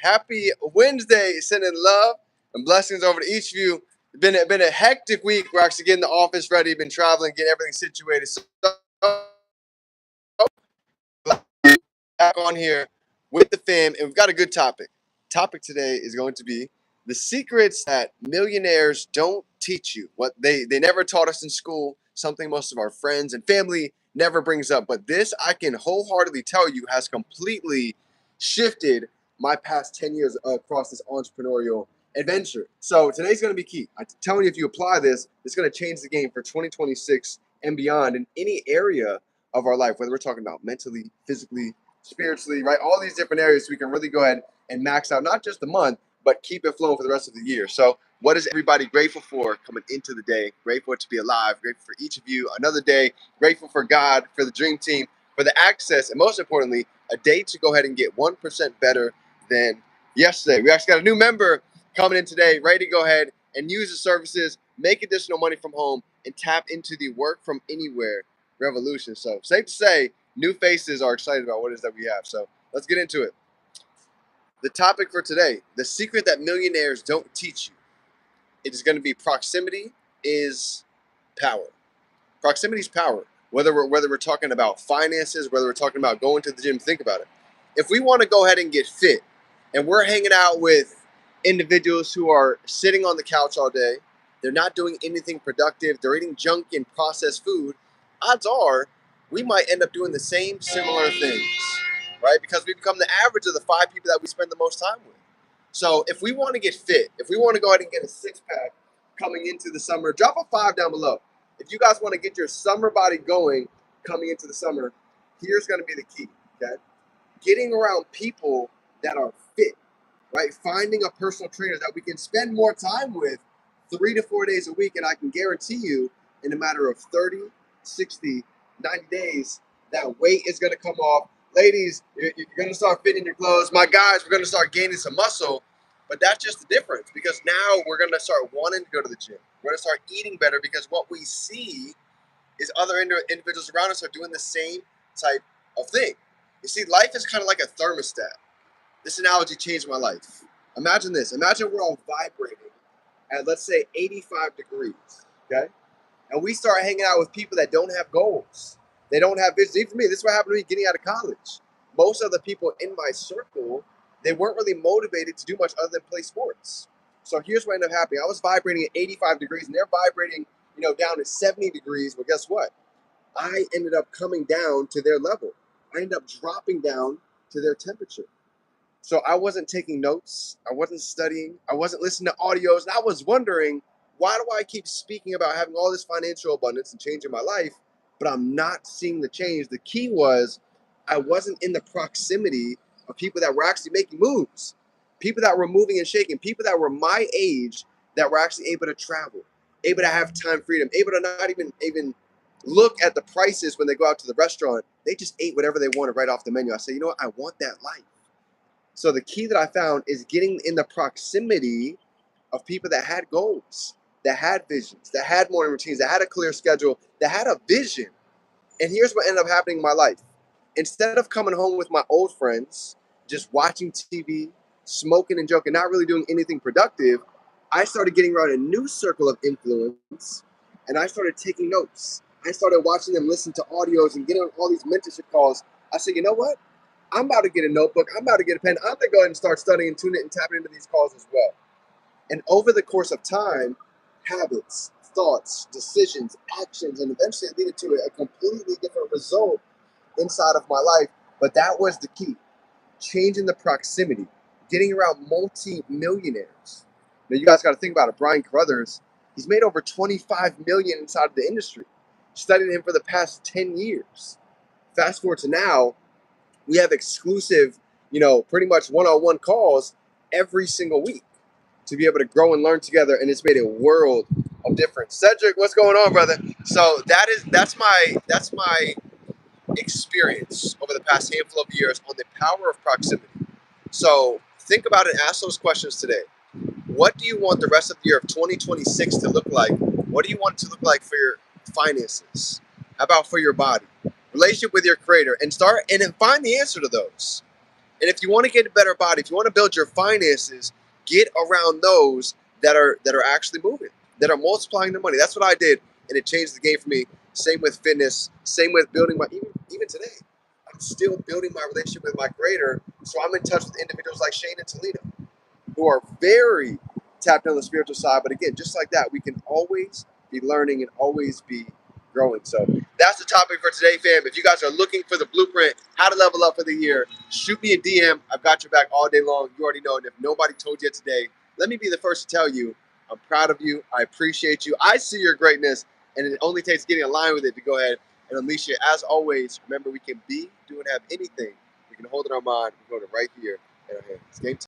Happy Wednesday. Sending love and blessings over to each of you. Been a hectic week. We're actually getting the office ready. Been traveling, getting everything situated. So back on here with the fam, and we've got a good topic. Topic today is going to be the secrets that millionaires don't teach you. What they never taught us in school. Something most of our friends and family never brings up. But this, I can wholeheartedly tell you, has completely shifted my past 10 years across this entrepreneurial adventure. So today's going to be key. I'm telling you, if you apply this, it's going to change the game for 2026 and beyond in any area of our life, whether we're talking about mentally, physically, spiritually, right? All these different areas, so we can really go ahead and max out not just the month, but keep it flowing for the rest of the year. So what is everybody grateful for coming into the day? Grateful to be alive, grateful for each of you, another day, grateful for God, for the dream team, for the access, and most importantly, a day to go ahead and get 1% better than yesterday. We actually got a new member coming in today, ready to go ahead and use the services, make additional money from home, and tap into the work from anywhere revolution. So safe to say, new faces are excited about what it is that we have. So let's get into it. The topic for today, the secret that millionaires don't teach you. It is going to be proximity is power. Proximity is power. Whether we're talking about finances, whether we're talking about going to the gym, think about it. If we want to go ahead and get fit, and we're hanging out with individuals who are sitting on the couch all day, they're not doing anything productive, they're eating junk and processed food, odds are we might end up doing the same similar things, right? Because we become the average of the 5 people that we spend the most time with. So if we want to get fit, if we want to go ahead and get a six pack coming into the summer, drop a 5 down below. If you guys want to get your summer body going coming into the summer, here's going to be the key, okay? Getting around people that are fit, right? Finding a personal trainer that we can spend more time with 3 to 4 days a week, and I can guarantee you in a matter of 30, 60, 90 days, that weight is going to come off. Ladies, you're going to start fitting your clothes. My guys, we're going to start gaining some muscle. But that's just the difference, because now we're going to start wanting to go to the gym. We're going to start eating better because what we see is other individuals around us are doing the same type of thing. You see, life is kind of like a thermostat. This analogy changed my life. Imagine this. Imagine we're all vibrating at, let's say, 85 degrees, okay? And we start hanging out with people that don't have goals. They don't have vision. Even for me, this is what happened to me getting out of college. Most of the people in my circle, they weren't really motivated to do much other than play sports. So here's what ended up happening. I was vibrating at 85 degrees, and they're vibrating, down at 70 degrees. Well, guess what? I ended up coming down to their level. I ended up dropping down to their temperature. So I wasn't taking notes. I wasn't studying. I wasn't listening to audios. And I was wondering, why do I keep speaking about having all this financial abundance and changing my life, but I'm not seeing the change? The key was I wasn't in the proximity of people that were actually making moves, people that were moving and shaking, people that were my age that were actually able to travel, able to have time freedom, able to not even look at the prices when they go out to the restaurant. They just ate whatever they wanted right off the menu. I said, you know what? I want that life. So the key that I found is getting in the proximity of people that had goals, that had visions, that had morning routines, that had a clear schedule, that had a vision. And here's what ended up happening in my life. Instead of coming home with my old friends, just watching TV, smoking and joking, not really doing anything productive, I started getting around a new circle of influence, and I started taking notes. I started watching them listen to audios and getting on all these mentorship calls. I said, you know what? I'm about to get a notebook. I'm about to get a pen. I'm going to go ahead and start studying, tune it, and tapping into these calls as well. And over the course of time, habits, thoughts, decisions, actions, and eventually it led to a completely different result inside of my life. But that was the key. Changing the proximity, getting around multi-millionaires. Now you guys got to think about it. Brian Carruthers, he's made over 25 million inside of the industry. Studied him for the past 10 years. Fast forward to now, we have exclusive, pretty much one-on-one calls every single week to be able to grow and learn together, and it's made a world of difference. Cedric, what's going on, brother? So that's my experience over the past handful of years on the power of proximity. So think about it, ask those questions today. What do you want the rest of the year of 2026 to look like? What do you want it to look like for your finances? How about for your body? Relationship with your creator, and find the answer to those. And if you want to get a better body, if you want to build your finances, get around those that are actually moving, that are multiplying their money. That's what I did, and it changed the game for me. Same with fitness. Same with building my even today. I'm still building my relationship with my creator, so I'm in touch with individuals like Shane and Toledo who are very tapped on the spiritual side. But again, just like that, we can always be learning and always be growing. So that's the topic for today, fam. If you guys are looking for the blueprint, how to level up for the year, shoot me a DM. I've got your back all day long. You already know. And if nobody told you today, let me be the first to tell you, I'm proud of you. I appreciate you. I see your greatness. And it only takes getting aligned with it to go ahead and unleash it. As always, remember, we can be, do, and have anything. We can hold it in our mind. We go to right here in our hands. Game time.